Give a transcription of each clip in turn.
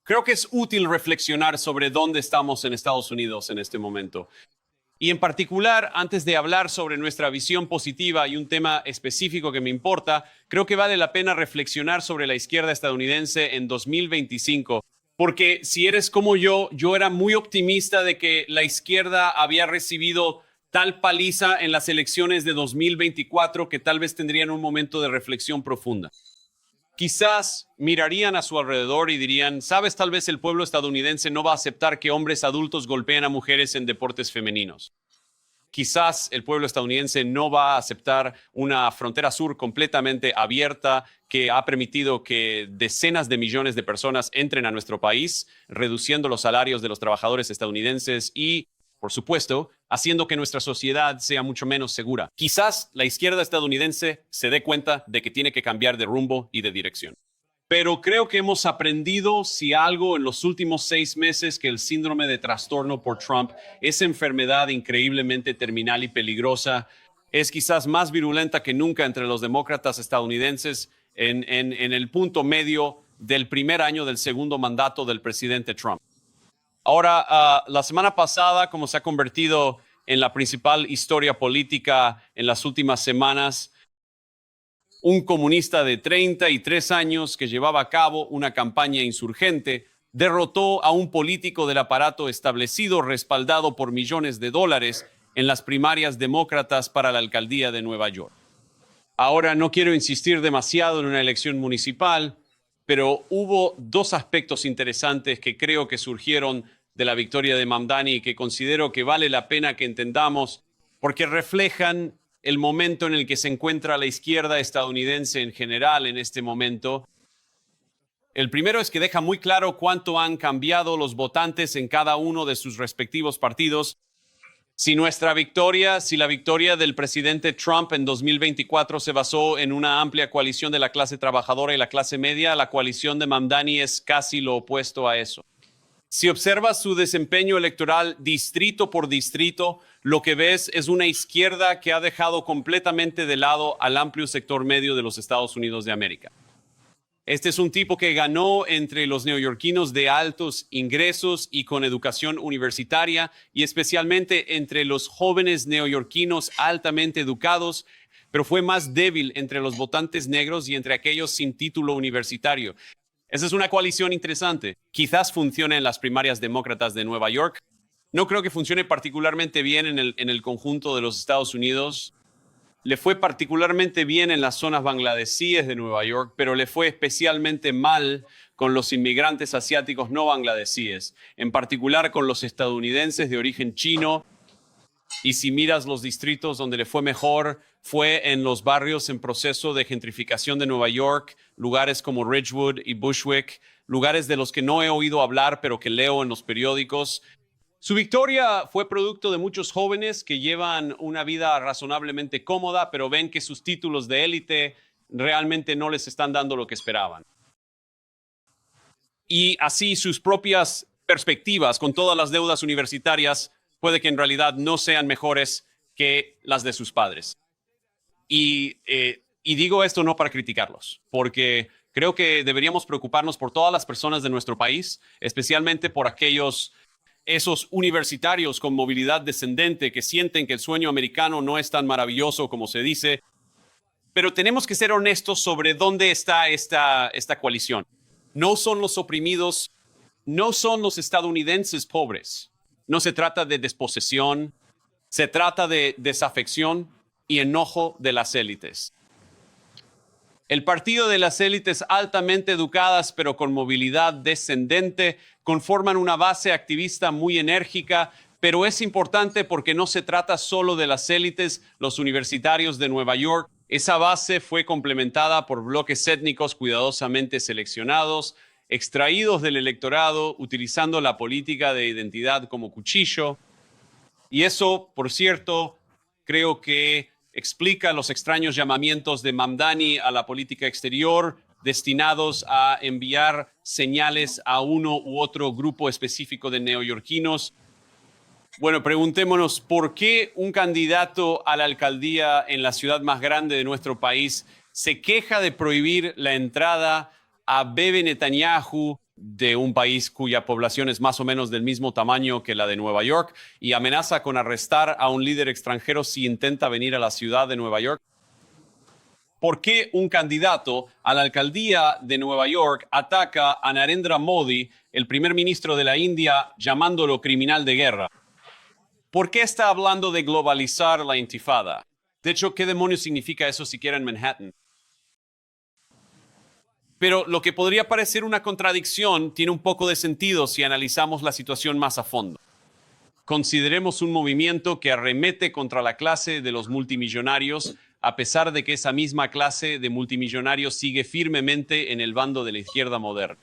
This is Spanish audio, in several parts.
Creo que es útil reflexionar sobre dónde estamos en Estados Unidos en este momento. Y en particular, antes de hablar sobre nuestra visión positiva y un tema específico que me importa, creo que vale la pena reflexionar sobre la izquierda estadounidense en 2025. Porque si eres como yo era muy optimista de que la izquierda había recibido tal paliza en las elecciones de 2024 que tal vez tendrían un momento de reflexión profunda. Quizás mirarían a su alrededor y dirían, sabes, tal vez el pueblo estadounidense no va a aceptar que hombres adultos golpeen a mujeres en deportes femeninos. Quizás el pueblo estadounidense no va a aceptar una frontera sur completamente abierta que ha permitido que decenas de millones de personas entren a nuestro país, reduciendo los salarios de los trabajadores estadounidenses y, por supuesto, haciendo que nuestra sociedad sea mucho menos segura. Quizás la izquierda estadounidense se dé cuenta de que tiene que cambiar de rumbo y de dirección. Pero creo que hemos aprendido, si algo, en los últimos 6 meses, que el síndrome de trastorno por Trump, esa enfermedad increíblemente terminal y peligrosa, es quizás más virulenta que nunca entre los demócratas estadounidenses en el punto medio del primer año del segundo mandato del presidente Trump. Ahora, la semana pasada, como se ha convertido en la principal historia política en las últimas semanas, un comunista de 33 años que llevaba a cabo una campaña insurgente derrotó a un político del aparato establecido respaldado por millones de dólares en las primarias demócratas para la alcaldía de Nueva York. Ahora, no quiero insistir demasiado en una elección municipal, pero hubo 2 aspectos interesantes que creo que surgieron de la victoria de Mamdani y que considero que vale la pena que entendamos porque reflejan el momento en el que se encuentra la izquierda estadounidense en general en este momento. El primero es que deja muy claro cuánto han cambiado los votantes en cada uno de sus respectivos partidos. Si la victoria del presidente Trump en 2024 se basó en una amplia coalición de la clase trabajadora y la clase media, la coalición de Mamdani es casi lo opuesto a eso. Si observas su desempeño electoral distrito por distrito, lo que ves es una izquierda que ha dejado completamente de lado al amplio sector medio de los Estados Unidos de América. Este es un tipo que ganó entre los neoyorquinos de altos ingresos y con educación universitaria, y especialmente entre los jóvenes neoyorquinos altamente educados, pero fue más débil entre los votantes negros y entre aquellos sin título universitario. Esa es una coalición interesante. Quizás funcione en las primarias demócratas de Nueva York. No creo que funcione particularmente bien en el conjunto de los Estados Unidos. Le fue particularmente bien en las zonas bangladesíes de Nueva York, pero le fue especialmente mal con los inmigrantes asiáticos no bangladesíes, en particular con los estadounidenses de origen chino. Y si miras los distritos donde le fue mejor, fue en los barrios en proceso de gentrificación de Nueva York, lugares como Ridgewood y Bushwick, lugares de los que no he oído hablar, pero que leo en los periódicos. Su victoria fue producto de muchos jóvenes que llevan una vida razonablemente cómoda, pero ven que sus títulos de élite realmente no les están dando lo que esperaban. Y así sus propias perspectivas con todas las deudas universitarias puede que en realidad no sean mejores que las de sus padres. Y digo esto no para criticarlos, porque creo que deberíamos preocuparnos por todas las personas de nuestro país, especialmente por esos universitarios con movilidad descendente que sienten que el sueño americano no es tan maravilloso como se dice. Pero tenemos que ser honestos sobre dónde está esta coalición. No son los oprimidos, no son los estadounidenses pobres. No se trata de desposesión, se trata de desafección y enojo de las élites. El partido de las élites altamente educadas pero con movilidad descendente conforman una base activista muy enérgica, pero es importante porque no se trata solo de las élites, los universitarios de Nueva York. Esa base fue complementada por bloques étnicos cuidadosamente seleccionados, extraídos del electorado, utilizando la política de identidad como cuchillo. Y eso, por cierto, creo que explica los extraños llamamientos de Mamdani a la política exterior, destinados a enviar señales a uno u otro grupo específico de neoyorquinos. Bueno, preguntémonos, ¿por qué un candidato a la alcaldía en la ciudad más grande de nuestro país se queja de prohibir la entrada a Bibi Netanyahu de un país cuya población es más o menos del mismo tamaño que la de Nueva York y amenaza con arrestar a un líder extranjero si intenta venir a la ciudad de Nueva York. ¿Por qué un candidato a la alcaldía de Nueva York ataca a Narendra Modi, el primer ministro de la India, llamándolo criminal de guerra? ¿Por qué está hablando de globalizar la intifada? De hecho, ¿qué demonios significa eso siquiera en Manhattan? Pero lo que podría parecer una contradicción tiene un poco de sentido si analizamos la situación más a fondo. Consideremos un movimiento que arremete contra la clase de los multimillonarios, a pesar de que esa misma clase de multimillonarios sigue firmemente en el bando de la izquierda moderna.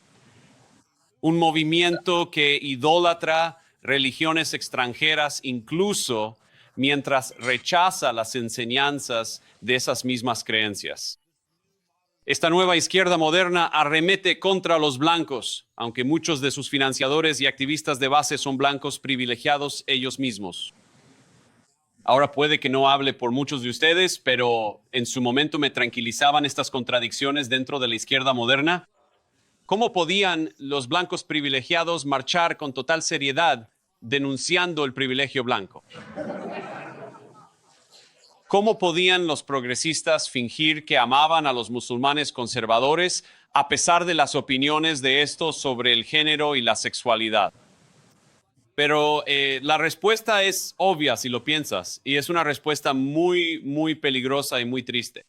Un movimiento que idolatra religiones extranjeras, incluso mientras rechaza las enseñanzas de esas mismas creencias. Esta nueva izquierda moderna arremete contra los blancos, aunque muchos de sus financiadores y activistas de base son blancos privilegiados ellos mismos. Ahora puede que no hable por muchos de ustedes, pero en su momento me tranquilizaban estas contradicciones dentro de la izquierda moderna. ¿Cómo podían los blancos privilegiados marchar con total seriedad denunciando el privilegio blanco? ¿Cómo podían los progresistas fingir que amaban a los musulmanes conservadores a pesar de las opiniones de estos sobre el género y la sexualidad? Pero la respuesta es obvia si lo piensas, y es una respuesta muy, muy peligrosa y muy triste.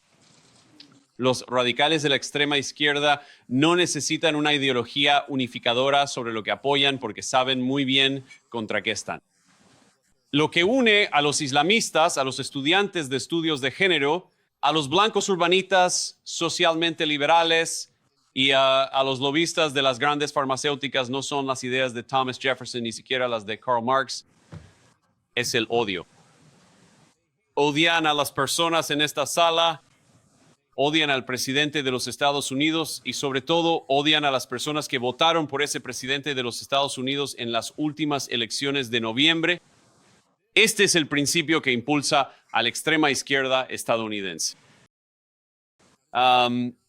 Los radicales de la extrema izquierda no necesitan una ideología unificadora sobre lo que apoyan porque saben muy bien contra qué están. Lo que une a los islamistas, a los estudiantes de estudios de género, a los blancos urbanitas socialmente liberales y a los lobistas de las grandes farmacéuticas no son las ideas de Thomas Jefferson, ni siquiera las de Karl Marx, es el odio. Odian a las personas en esta sala, odian al presidente de los Estados Unidos y sobre todo odian a las personas que votaron por ese presidente de los Estados Unidos en las últimas elecciones de noviembre. Este es el principio que impulsa a la extrema izquierda estadounidense.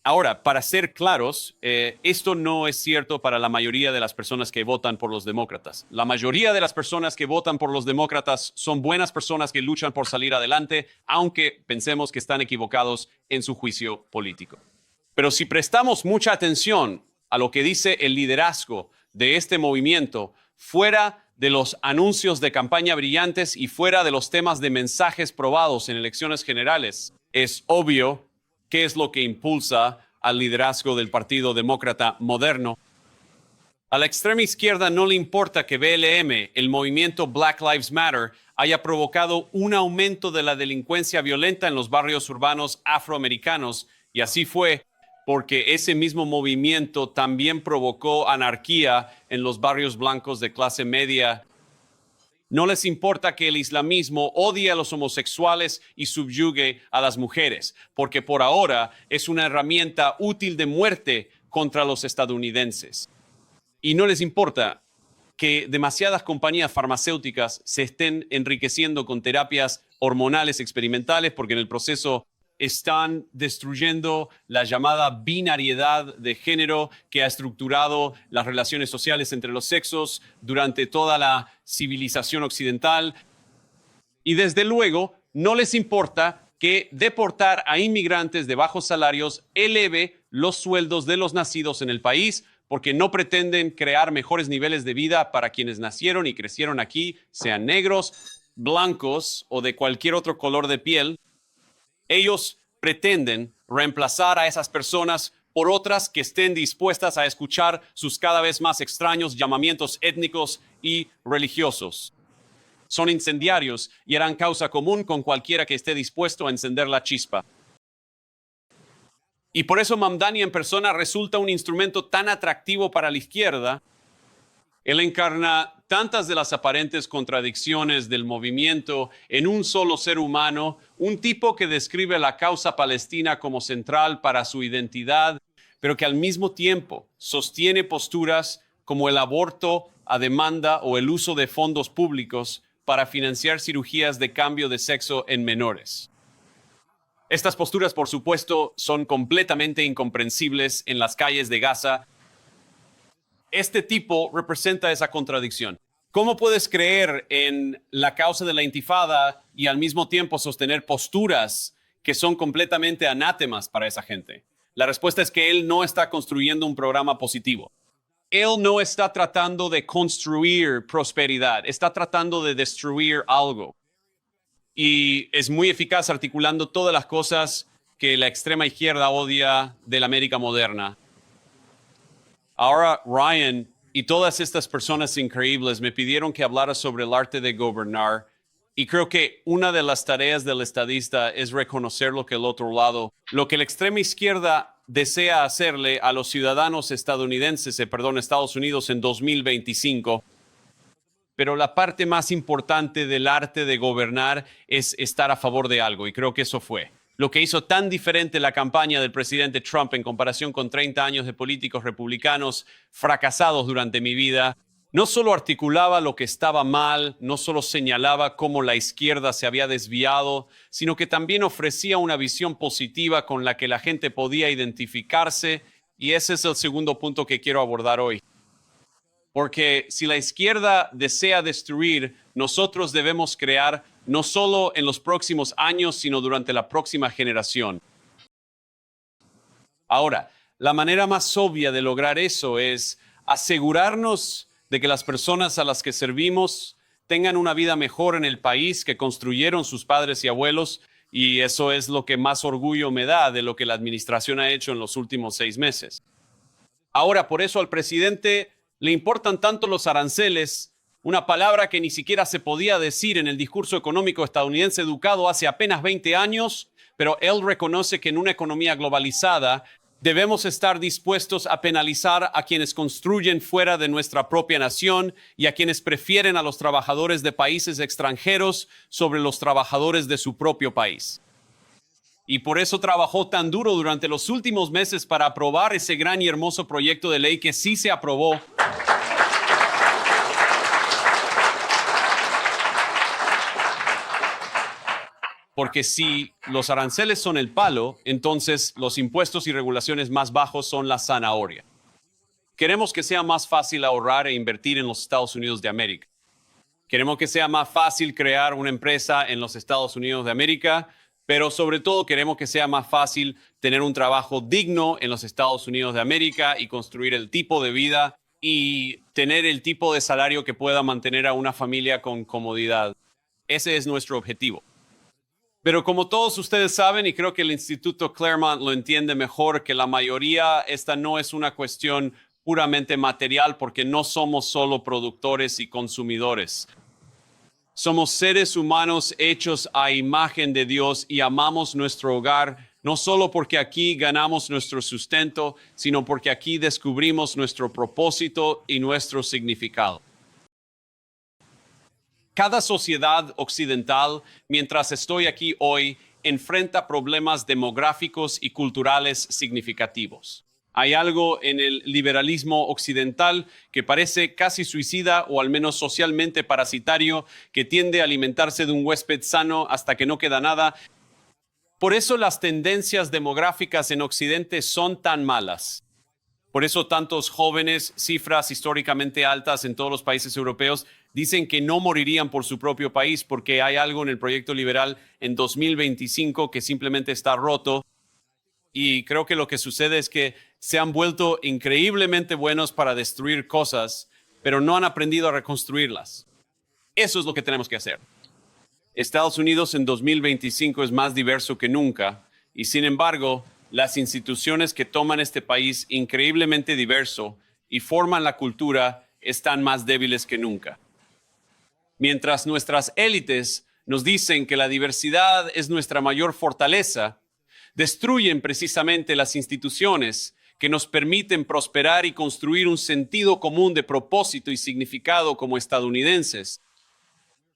Ahora, para ser claros, esto no es cierto para la mayoría de las personas que votan por los demócratas. La mayoría de las personas que votan por los demócratas son buenas personas que luchan por salir adelante, aunque pensemos que están equivocados en su juicio político. Pero si prestamos mucha atención a lo que dice el liderazgo de este movimiento, fuera de los anuncios de campaña brillantes y fuera de los temas de mensajes probados en elecciones generales, es obvio qué es lo que impulsa al liderazgo del Partido Demócrata moderno. A la extrema izquierda no le importa que BLM, el movimiento Black Lives Matter, haya provocado un aumento de la delincuencia violenta en los barrios urbanos afroamericanos, y así fue porque ese mismo movimiento también provocó anarquía en los barrios blancos de clase media. No les importa que el islamismo odie a los homosexuales y subyugue a las mujeres, porque por ahora es una herramienta útil de muerte contra los estadounidenses. Y no les importa que demasiadas compañías farmacéuticas se estén enriqueciendo con terapias hormonales experimentales, porque en el proceso están destruyendo la llamada binariedad de género que ha estructurado las relaciones sociales entre los sexos durante toda la civilización occidental. Y desde luego, no les importa que deportar a inmigrantes de bajos salarios eleve los sueldos de los nacidos en el país, porque no pretenden crear mejores niveles de vida para quienes nacieron y crecieron aquí, sean negros, blancos o de cualquier otro color de piel. Ellos pretenden reemplazar a esas personas por otras que estén dispuestas a escuchar sus cada vez más extraños llamamientos étnicos y religiosos. Son incendiarios y harán causa común con cualquiera que esté dispuesto a encender la chispa. Y por eso Mamdani en persona resulta un instrumento tan atractivo para la izquierda. Él encarna tantas de las aparentes contradicciones del movimiento en un solo ser humano, un tipo que describe la causa palestina como central para su identidad, pero que al mismo tiempo sostiene posturas como el aborto a demanda o el uso de fondos públicos para financiar cirugías de cambio de sexo en menores. Estas posturas, por supuesto, son completamente incomprensibles en las calles de Gaza. este tipo representa esa contradicción. ¿Cómo puedes creer en la causa de la intifada y al mismo tiempo sostener posturas que son completamente anátemas para esa gente? La respuesta es que él no está construyendo un programa positivo. Él no está tratando de construir prosperidad, está tratando de destruir algo. Y es muy eficaz articulando todas las cosas que la extrema izquierda odia de la América moderna. Ahora Ryan y todas estas personas increíbles me pidieron que hablara sobre el arte de gobernar, y creo que una de las tareas del estadista es reconocer lo que el otro lado, lo que la extrema izquierda desea hacerle a los ciudadanos estadounidenses, Estados Unidos en 2025. Pero la parte más importante del arte de gobernar es estar a favor de algo, y creo que eso fue lo que hizo tan diferente la campaña del presidente Trump en comparación con 30 años de políticos republicanos fracasados durante mi vida. No solo articulaba lo que estaba mal, no solo señalaba cómo la izquierda se había desviado, sino que también ofrecía una visión positiva con la que la gente podía identificarse, y ese es el segundo punto que quiero abordar hoy. Porque si la izquierda desea destruir, nosotros debemos crear no solo en los próximos años, sino durante la próxima generación. Ahora, la manera más obvia de lograr eso es asegurarnos de que las personas a las que servimos tengan una vida mejor en el país que construyeron sus padres y abuelos, y eso es lo que más orgullo me da de lo que la administración ha hecho en los últimos 6 meses. Ahora, por eso al presidente le importan tanto los aranceles, una palabra que ni siquiera se podía decir en el discurso económico estadounidense educado hace apenas 20 años, pero él reconoce que en una economía globalizada debemos estar dispuestos a penalizar a quienes construyen fuera de nuestra propia nación y a quienes prefieren a los trabajadores de países extranjeros sobre los trabajadores de su propio país. Y por eso trabajó tan duro durante los últimos meses para aprobar ese gran y hermoso proyecto de ley que sí se aprobó. Porque si los aranceles son el palo, entonces los impuestos y regulaciones más bajos son la zanahoria. Queremos que sea más fácil ahorrar e invertir en los Estados Unidos de América. Queremos que sea más fácil crear una empresa en los Estados Unidos de América, pero sobre todo queremos que sea más fácil tener un trabajo digno en los Estados Unidos de América y construir el tipo de vida y tener el tipo de salario que pueda mantener a una familia con comodidad. Ese es nuestro objetivo. Pero como todos ustedes saben, y creo que el Instituto Claremont lo entiende mejor que la mayoría, esta no es una cuestión puramente material, porque no somos solo productores y consumidores. Somos seres humanos hechos a imagen de Dios y amamos nuestro hogar, no solo porque aquí ganamos nuestro sustento, sino porque aquí descubrimos nuestro propósito y nuestro significado. Cada sociedad occidental, mientras estoy aquí hoy, enfrenta problemas demográficos y culturales significativos. Hay algo en el liberalismo occidental que parece casi suicida o al menos socialmente parasitario, que tiende a alimentarse de un huésped sano hasta que no queda nada. Por eso las tendencias demográficas en Occidente son tan malas. Por eso tantos jóvenes, cifras históricamente altas en todos los países europeos, dicen que no morirían por su propio país porque hay algo en el proyecto liberal en 2025 que simplemente está roto. Y creo que lo que sucede es que se han vuelto increíblemente buenos para destruir cosas, pero no han aprendido a reconstruirlas. Eso es lo que tenemos que hacer. Estados Unidos en 2025 es más diverso que nunca, y sin embargo, las instituciones que toman este país increíblemente diverso y forman la cultura están más débiles que nunca. Mientras nuestras élites nos dicen que la diversidad es nuestra mayor fortaleza, destruyen precisamente las instituciones que nos permiten prosperar y construir un sentido común de propósito y significado como estadounidenses.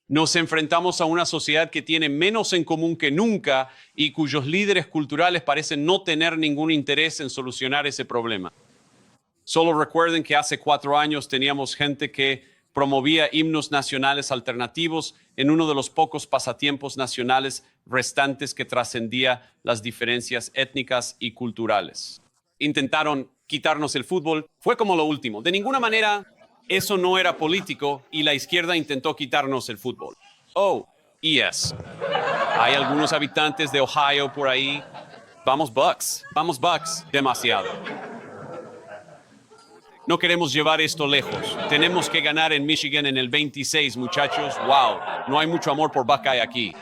Nos enfrentamos a una sociedad que tiene menos en común que nunca y cuyos líderes culturales parecen no tener ningún interés en solucionar ese problema. Solo recuerden que hace 4 años teníamos gente que promovía himnos nacionales alternativos en uno de los pocos pasatiempos nacionales restantes que trascendía las diferencias étnicas y culturales. intentaron quitarnos el fútbol. Fue como lo último. De ninguna manera, eso no era político y la izquierda intentó quitarnos el fútbol. Oh, yes. Hay algunos habitantes de Ohio por ahí. Vamos Bucks, demasiado. No queremos llevar esto lejos. Tenemos que ganar en Michigan en el 26, muchachos. Wow, no hay mucho amor por Buckeye aquí.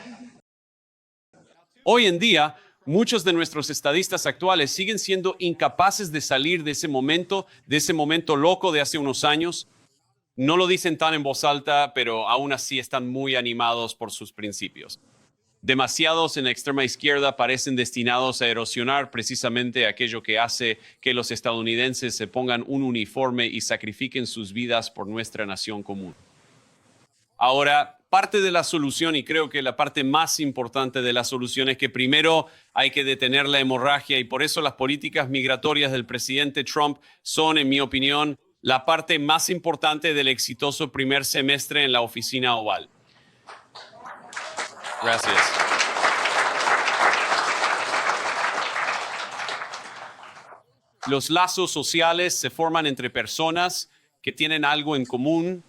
Hoy en día, muchos de nuestros estadistas actuales siguen siendo incapaces de salir de ese momento loco de hace unos años. No lo dicen tan en voz alta, pero aún así están muy animados por sus principios. Demasiados en la extrema izquierda parecen destinados a erosionar precisamente aquello que hace que los estadounidenses se pongan un uniforme y sacrifiquen sus vidas por nuestra nación común. Ahora, parte de la solución, y creo que la parte más importante de la solución, es que primero hay que detener la hemorragia, y por eso las políticas migratorias del presidente Trump son, en mi opinión, la parte más importante del exitoso primer semestre en la oficina oval. Gracias. Los lazos sociales se forman entre personas que tienen algo en común,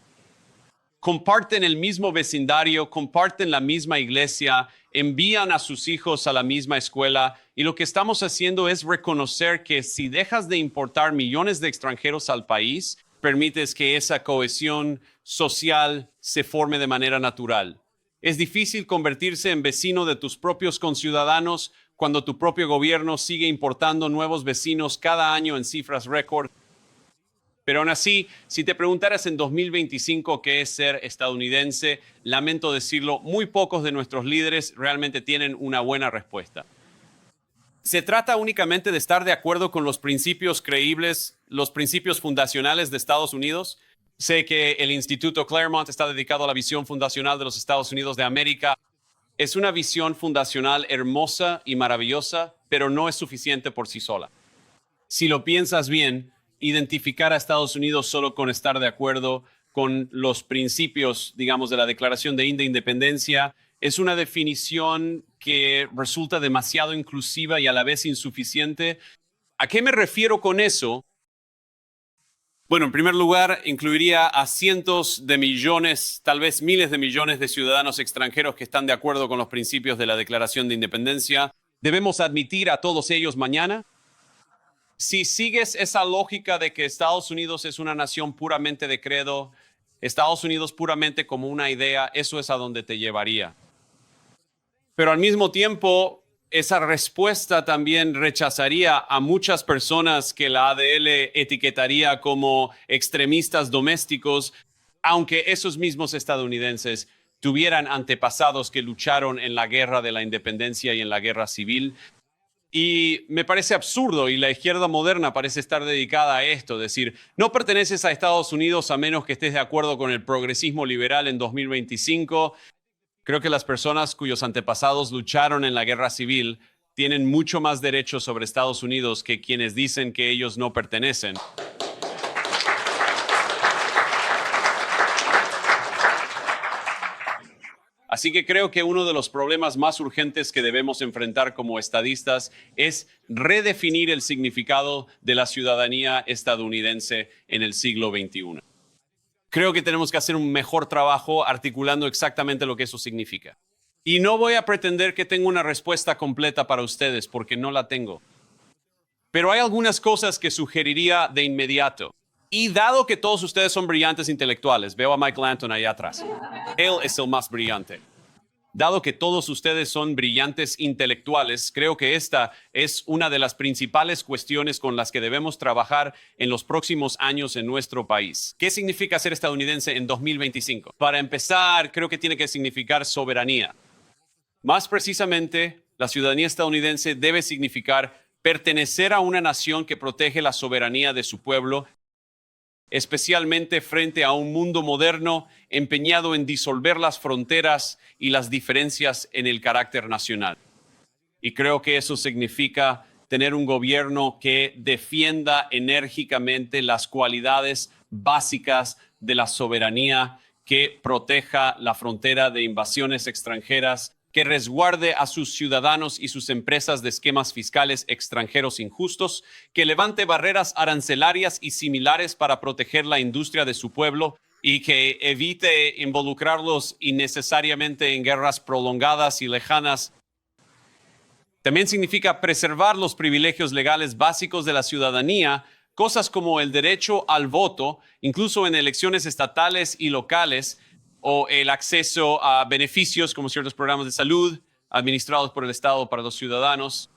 comparten el mismo vecindario, comparten la misma iglesia, envían a sus hijos a la misma escuela, y lo que estamos haciendo es reconocer que si dejas de importar millones de extranjeros al país, permites que esa cohesión social se forme de manera natural. Es difícil convertirse en vecino de tus propios conciudadanos cuando tu propio gobierno sigue importando nuevos vecinos cada año en cifras récord. Pero aún así, si te preguntaras en 2025 qué es ser estadounidense, lamento decirlo, muy pocos de nuestros líderes realmente tienen una buena respuesta. ¿Se trata únicamente de estar de acuerdo con los principios creíbles, los principios fundacionales de Estados Unidos? Sé que el Instituto Claremont está dedicado a la visión fundacional de los Estados Unidos de América. Es una visión fundacional hermosa y maravillosa, pero no es suficiente por sí sola. Si lo piensas bien, identificar a Estados Unidos solo con estar de acuerdo con los principios, digamos, de la Declaración de Independencia es una definición que resulta demasiado inclusiva y a la vez insuficiente. ¿A qué me refiero con eso? Bueno, en primer lugar, incluiría a cientos de millones, tal vez miles de millones de ciudadanos extranjeros que están de acuerdo con los principios de la Declaración de Independencia. ¿Debemos admitir a todos ellos mañana? Si sigues esa lógica de que Estados Unidos es una nación puramente de credo, Estados Unidos puramente como una idea, eso es a donde te llevaría. Pero al mismo tiempo, esa respuesta también rechazaría a muchas personas que la ADL etiquetaría como extremistas domésticos, aunque esos mismos estadounidenses tuvieran antepasados que lucharon en la guerra de la independencia y en la guerra civil. Y me parece absurdo, y la izquierda moderna parece estar dedicada a esto, decir, no perteneces a Estados Unidos a menos que estés de acuerdo con el progresismo liberal en 2025. Creo que las personas cuyos antepasados lucharon en la guerra civil tienen mucho más derechos sobre Estados Unidos que quienes dicen que ellos no pertenecen. Así que creo que uno de los problemas más urgentes que debemos enfrentar como estadistas es redefinir el significado de la ciudadanía estadounidense en el siglo XXI. Creo que tenemos que hacer un mejor trabajo articulando exactamente lo que eso significa. Y no voy a pretender que tenga una respuesta completa para ustedes, porque no la tengo. Pero hay algunas cosas que sugeriría de inmediato. Y dado que todos ustedes son brillantes intelectuales, veo a Mike Lanton ahí atrás. Él es el más brillante. Dado que todos ustedes son brillantes intelectuales, creo que esta es una de las principales cuestiones con las que debemos trabajar en los próximos años en nuestro país. ¿Qué significa ser estadounidense en 2025? Para empezar, creo que tiene que significar soberanía. Más precisamente, la ciudadanía estadounidense debe significar pertenecer a una nación que protege la soberanía de su pueblo, especialmente frente a un mundo moderno empeñado en disolver las fronteras y las diferencias en el carácter nacional. Y creo que eso significa tener un gobierno que defienda enérgicamente las cualidades básicas de la soberanía, que proteja la frontera de invasiones extranjeras, que resguarde a sus ciudadanos y sus empresas de esquemas fiscales extranjeros injustos, que levante barreras arancelarias y similares para proteger la industria de su pueblo y que evite involucrarlos innecesariamente en guerras prolongadas y lejanas. También significa preservar los privilegios legales básicos de la ciudadanía, cosas como el derecho al voto, incluso en elecciones estatales y locales, o el acceso a beneficios como ciertos programas de salud administrados por el Estado para los ciudadanos.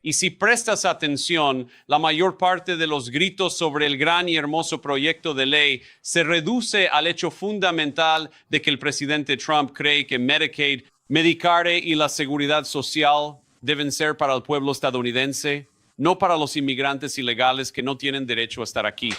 Y si prestas atención, la mayor parte de los gritos sobre el gran y hermoso proyecto de ley se reduce al hecho fundamental de que el presidente Trump cree que Medicaid, Medicare y la seguridad social deben ser para el pueblo estadounidense, no para los inmigrantes ilegales que no tienen derecho a estar aquí.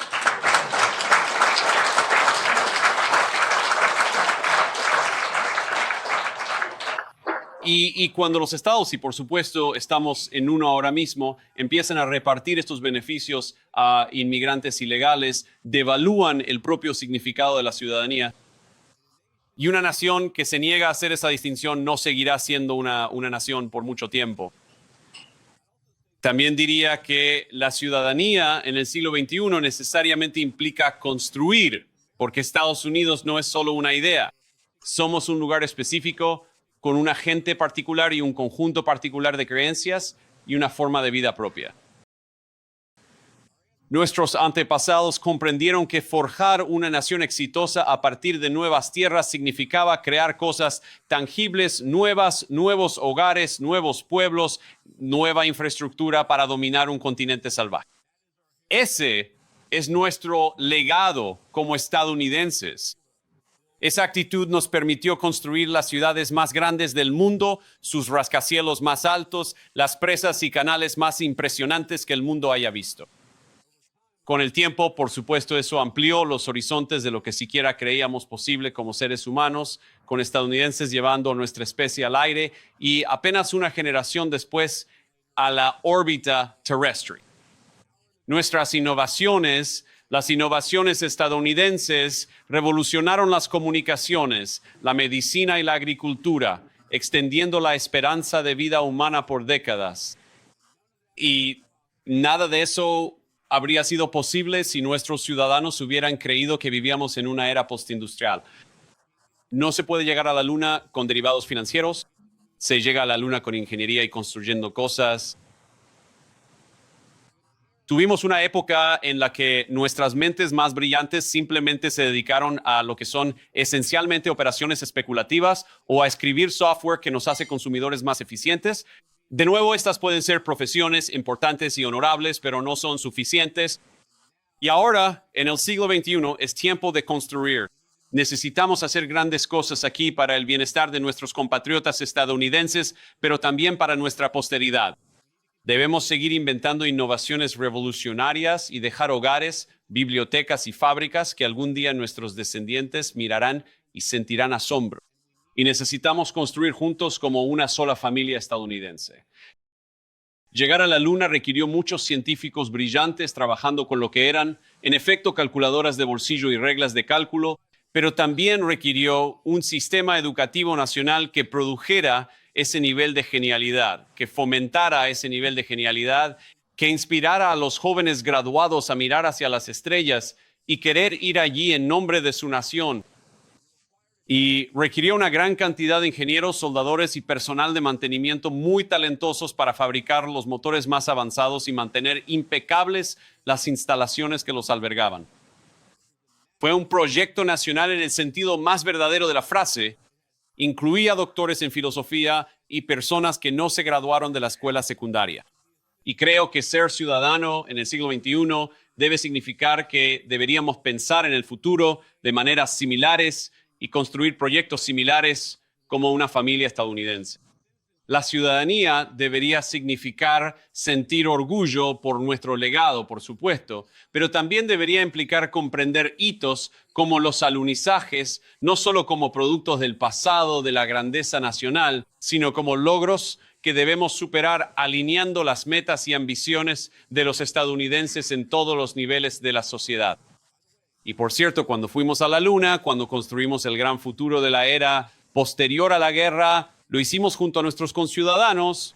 Y cuando los estados, y por supuesto estamos en uno ahora mismo, empiezan a repartir estos beneficios a inmigrantes ilegales, devalúan el propio significado de la ciudadanía. Y una nación que se niega a hacer esa distinción no seguirá siendo una nación por mucho tiempo. También diría que la ciudadanía en el siglo XXI necesariamente implica construir, porque Estados Unidos no es solo una idea. Somos un lugar específico con una gente particular y un conjunto particular de creencias y una forma de vida propia. Nuestros antepasados comprendieron que forjar una nación exitosa a partir de nuevas tierras significaba crear cosas tangibles, nuevas, nuevos hogares, nuevos pueblos, nueva infraestructura para dominar un continente salvaje. Ese es nuestro legado como estadounidenses. Esa actitud nos permitió construir las ciudades más grandes del mundo, sus rascacielos más altos, las presas y canales más impresionantes que el mundo haya visto. Con el tiempo, por supuesto, eso amplió los horizontes de lo que siquiera creíamos posible como seres humanos, con estadounidenses llevando a nuestra especie al aire y apenas una generación después a la órbita terrestre. Nuestras innovaciones, las innovaciones estadounidenses, revolucionaron las comunicaciones, la medicina y la agricultura, extendiendo la esperanza de vida humana por décadas. Y nada de eso habría sido posible si nuestros ciudadanos hubieran creído que vivíamos en una era postindustrial. No se puede llegar a la luna con derivados financieros, se llega a la luna con ingeniería y construyendo cosas. Tuvimos una época en la que nuestras mentes más brillantes simplemente se dedicaron a lo que son esencialmente operaciones especulativas o a escribir software que nos hace consumidores más eficientes. De nuevo, estas pueden ser profesiones importantes y honorables, pero no son suficientes. Y ahora, en el siglo XXI, es tiempo de construir. Necesitamos hacer grandes cosas aquí para el bienestar de nuestros compatriotas estadounidenses, pero también para nuestra posteridad. Debemos seguir inventando innovaciones revolucionarias y dejar hogares, bibliotecas y fábricas que algún día nuestros descendientes mirarán y sentirán asombro. Y necesitamos construir juntos como una sola familia estadounidense. Llegar a la luna requirió muchos científicos brillantes trabajando con lo que eran, en efecto, calculadoras de bolsillo y reglas de cálculo, pero también requirió un sistema educativo nacional que produjera ese nivel de genialidad, que fomentara ese nivel de genialidad, que inspirara a los jóvenes graduados a mirar hacia las estrellas y querer ir allí en nombre de su nación. Y requirió una gran cantidad de ingenieros, soldadores y personal de mantenimiento muy talentosos para fabricar los motores más avanzados y mantener impecables las instalaciones que los albergaban. Fue un proyecto nacional en el sentido más verdadero de la frase. Incluía doctores en filosofía y personas que no se graduaron de la escuela secundaria. Y creo que ser ciudadano en el siglo XXI debe significar que deberíamos pensar en el futuro de maneras similares y construir proyectos similares como una familia estadounidense. La ciudadanía debería significar sentir orgullo por nuestro legado, por supuesto, pero también debería implicar comprender hitos como los alunizajes, no solo como productos del pasado, de la grandeza nacional, sino como logros que debemos superar alineando las metas y ambiciones de los estadounidenses en todos los niveles de la sociedad. Y por cierto, cuando fuimos a la luna, cuando construimos el gran futuro de la era posterior a la guerra, Lo hicimos junto a nuestros conciudadanos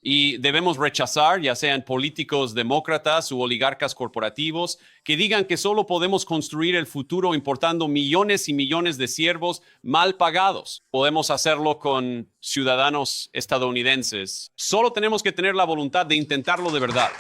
y debemos rechazar, ya sean políticos demócratas u oligarcas corporativos, que digan que solo podemos construir el futuro importando millones y millones de siervos mal pagados. Podemos hacerlo con ciudadanos estadounidenses. Solo tenemos que tener la voluntad de intentarlo de verdad.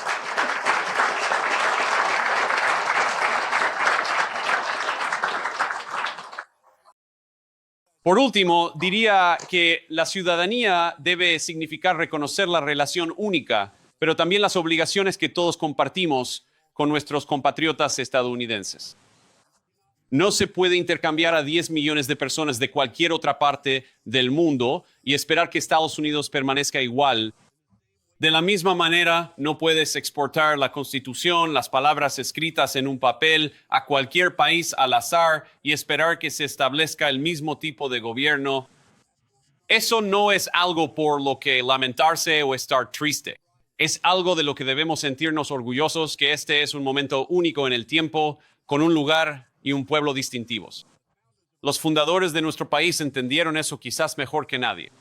Por último, diría que la ciudadanía debe significar reconocer la relación única, pero también las obligaciones que todos compartimos con nuestros compatriotas estadounidenses. No se puede intercambiar a 10 millones de personas de cualquier otra parte del mundo y esperar que Estados Unidos permanezca igual. De la misma manera, no puedes exportar la Constitución, las palabras escritas en un papel, a cualquier país al azar y esperar que se establezca el mismo tipo de gobierno. Eso no es algo por lo que lamentarse o estar triste. Es algo de lo que debemos sentirnos orgullosos, que este es un momento único en el tiempo, con un lugar y un pueblo distintivos. Los fundadores de nuestro país entendieron eso quizás mejor que nadie.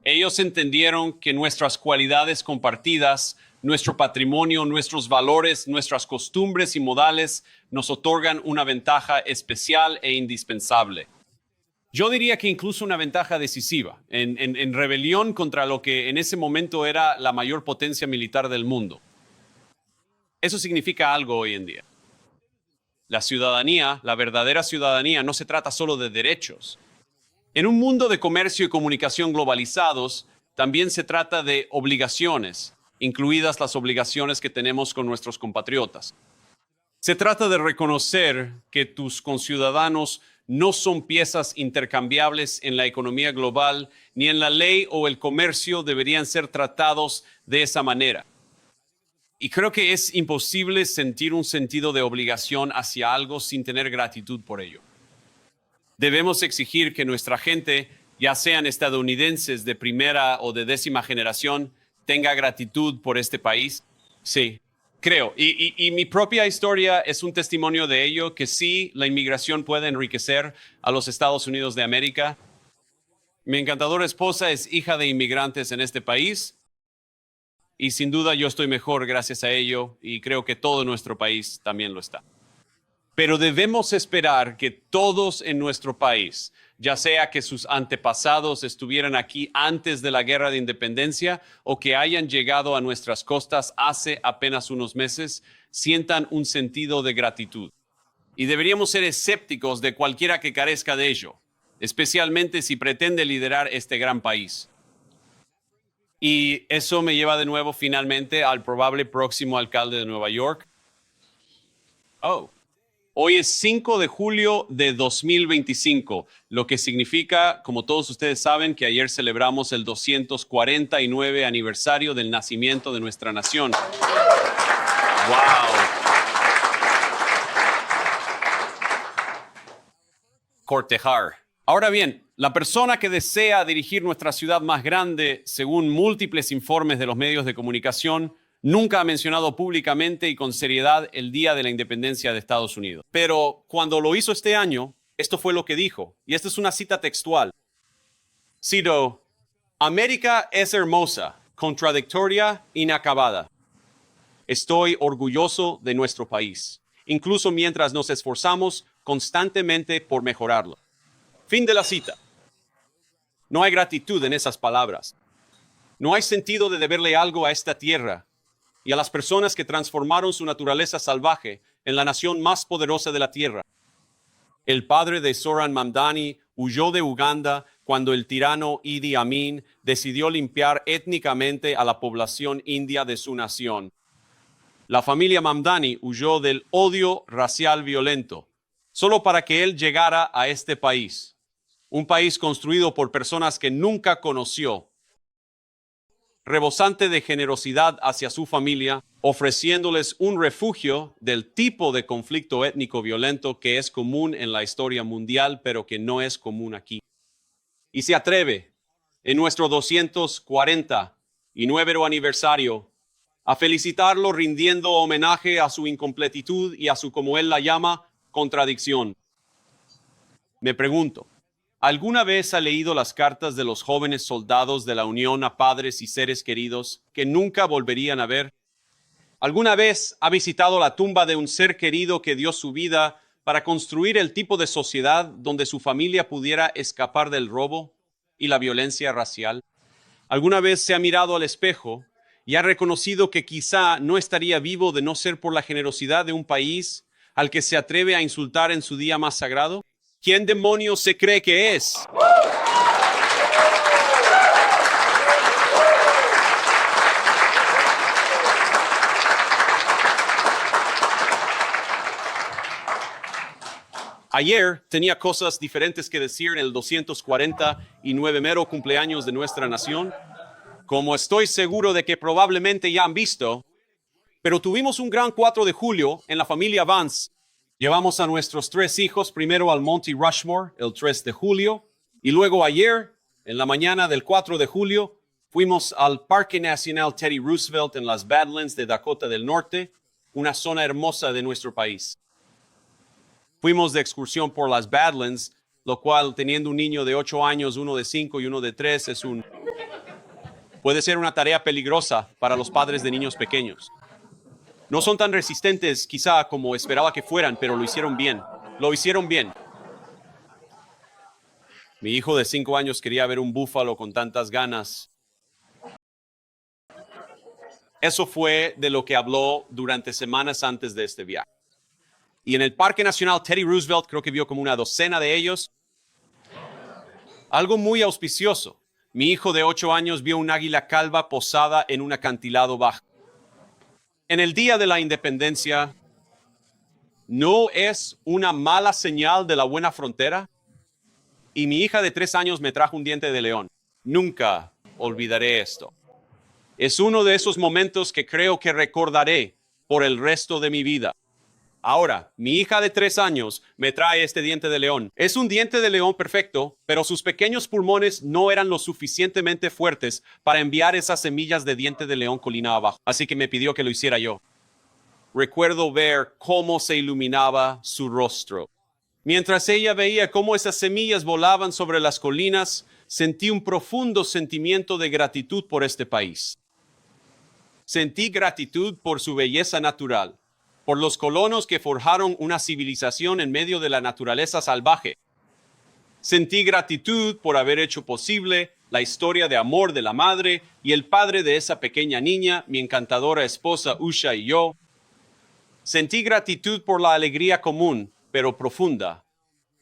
Ellos entendieron que nuestras cualidades compartidas, nuestro patrimonio, nuestros valores, nuestras costumbres y modales nos otorgan una ventaja especial e indispensable. Yo diría que incluso una ventaja decisiva, en rebelión contra lo que en ese momento era la mayor potencia militar del mundo. Eso significa algo hoy en día. La ciudadanía, la verdadera ciudadanía, no se trata solo de derechos. En un mundo de comercio y comunicación globalizados, también se trata de obligaciones, incluidas las obligaciones que tenemos con nuestros compatriotas. Se trata de reconocer que tus conciudadanos no son piezas intercambiables en la economía global, ni en la ley o el comercio deberían ser tratados de esa manera. Y creo que es imposible sentir un sentido de obligación hacia algo sin tener gratitud por ello. Debemos exigir que nuestra gente, ya sean estadounidenses de primera o de 10ª generación, tenga gratitud por este país. Sí, creo. Y mi propia historia es un testimonio de ello, que sí, la inmigración puede enriquecer a los Estados Unidos de América. Mi encantadora esposa es hija de inmigrantes en este país y sin duda yo estoy mejor gracias a ello y creo que todo nuestro país también lo está. Pero debemos esperar que todos en nuestro país, ya sea que sus antepasados estuvieran aquí antes de la Guerra de Independencia o que hayan llegado a nuestras costas hace apenas unos meses, sientan un sentido de gratitud. Y deberíamos ser escépticos de cualquiera que carezca de ello, especialmente si pretende liderar este gran país. Y eso me lleva de nuevo finalmente al probable próximo alcalde de Nueva York. Hoy es 5 de julio de 2025, lo que significa, como todos ustedes saben, que ayer celebramos el 249 aniversario del nacimiento de nuestra nación. ¡Wow! Cortejar. Ahora bien, la persona que desea dirigir nuestra ciudad más grande, según múltiples informes de los medios de comunicación, nunca ha mencionado públicamente y con seriedad el Día de la Independencia de Estados Unidos. Pero cuando lo hizo este año, esto fue lo que dijo. Y esta es una cita textual. Cito, América es hermosa, contradictoria, inacabada. Estoy orgulloso de nuestro país, incluso mientras nos esforzamos constantemente por mejorarlo. Fin de la cita. No hay gratitud en esas palabras. No hay sentido de deberle algo a esta tierra y a las personas que transformaron su naturaleza salvaje en la nación más poderosa de la tierra. El padre de Zoran Mamdani huyó de Uganda cuando el tirano Idi Amin decidió limpiar étnicamente a la población india de su nación. La familia Mamdani huyó del odio racial violento, solo para que él llegara a este país, un país construido por personas que nunca conoció, rebosante de generosidad hacia su familia, ofreciéndoles un refugio del tipo de conflicto étnico violento que es común en la historia mundial, pero que no es común aquí. Y se atreve, en nuestro 249 aniversario, a felicitarlo rindiendo homenaje a su incompletitud y a su, como él la llama, contradicción. Me pregunto, ¿Alguna vez ha leído las cartas de los jóvenes soldados de la Unión a padres y seres queridos que nunca volverían a ver? ¿Alguna vez ha visitado la tumba de un ser querido que dio su vida para construir el tipo de sociedad donde su familia pudiera escapar del robo y la violencia racial? ¿Alguna vez se ha mirado al espejo y ha reconocido que quizá no estaría vivo de no ser por la generosidad de un país al que se atreve a insultar en su día más sagrado? ¿Quién demonios se cree que es? Ayer tenía cosas diferentes que decir en el 249 mero cumpleaños de nuestra nación, como estoy seguro de que probablemente ya han visto, pero tuvimos un gran 4 de julio en la familia Vance. Llevamos a nuestros 3 hijos primero al Monte Rushmore el 3 de julio y luego ayer, en la mañana del 4 de julio, fuimos al Parque Nacional Teddy Roosevelt en las Badlands de Dakota del Norte, una zona hermosa de nuestro país. Fuimos de excursión por las Badlands, lo cual, teniendo un niño de 8 años, uno de 5 y uno de 3, puede ser una tarea peligrosa para los padres de niños pequeños. No son tan resistentes, quizá, como esperaba que fueran, pero lo hicieron bien. Lo hicieron bien. Mi hijo de 5 años quería ver un búfalo con tantas ganas. Eso fue de lo que habló durante semanas antes de este viaje. Y en el Parque Nacional Teddy Roosevelt creo que vio como una docena de ellos. Algo muy auspicioso. Mi hijo de 8 años vio un águila calva posada en un acantilado bajo. En el Día de la Independencia, ¿no es una mala señal de la buena frontera? Y mi hija de 3 años me trajo un diente de león. Nunca olvidaré esto. Es uno de esos momentos que creo que recordaré por el resto de mi vida. Ahora, mi hija de 3 años me trae este diente de león. Es un diente de león perfecto, pero sus pequeños pulmones no eran lo suficientemente fuertes para enviar esas semillas de diente de león colina abajo. Así que me pidió que lo hiciera yo. Recuerdo ver cómo se iluminaba su rostro. Mientras ella veía cómo esas semillas volaban sobre las colinas, sentí un profundo sentimiento de gratitud por este país. Sentí gratitud por su belleza natural, por los colonos que forjaron una civilización en medio de la naturaleza salvaje. Sentí gratitud por haber hecho posible la historia de amor de la madre y el padre de esa pequeña niña, mi encantadora esposa Usha y yo. Sentí gratitud por la alegría común, pero profunda,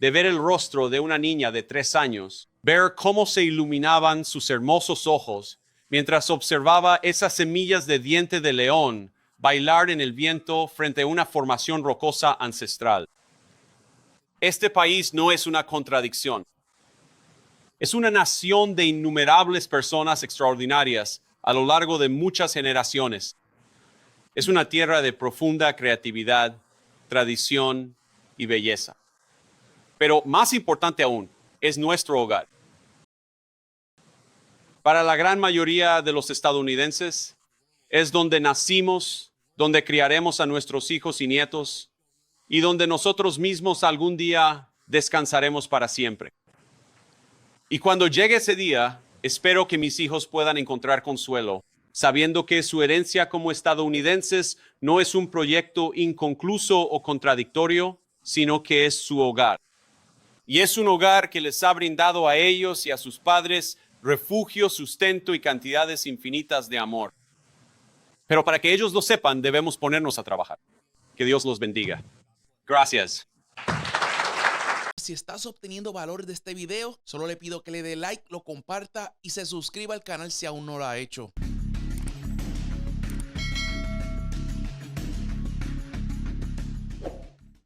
de ver el rostro de una niña de 3 años, ver cómo se iluminaban sus hermosos ojos mientras observaba esas semillas de diente de león bailar en el viento frente a una formación rocosa ancestral. Este país no es una contradicción. Es una nación de innumerables personas extraordinarias a lo largo de muchas generaciones. Es una tierra de profunda creatividad, tradición y belleza. Pero más importante aún, es nuestro hogar. Para la gran mayoría de los estadounidenses, es donde nacimos, donde criaremos a nuestros hijos y nietos, y donde nosotros mismos algún día descansaremos para siempre. Y cuando llegue ese día, espero que mis hijos puedan encontrar consuelo, sabiendo que su herencia como estadounidenses no es un proyecto inconcluso o contradictorio, sino que es su hogar. Y es un hogar que les ha brindado a ellos y a sus padres refugio, sustento y cantidades infinitas de amor. Pero para que ellos lo sepan, debemos ponernos a trabajar. Que Dios los bendiga. Gracias. Si estás obteniendo valor de este video, solo le pido que le dé like, lo comparta y se suscriba al canal si aún no lo ha hecho.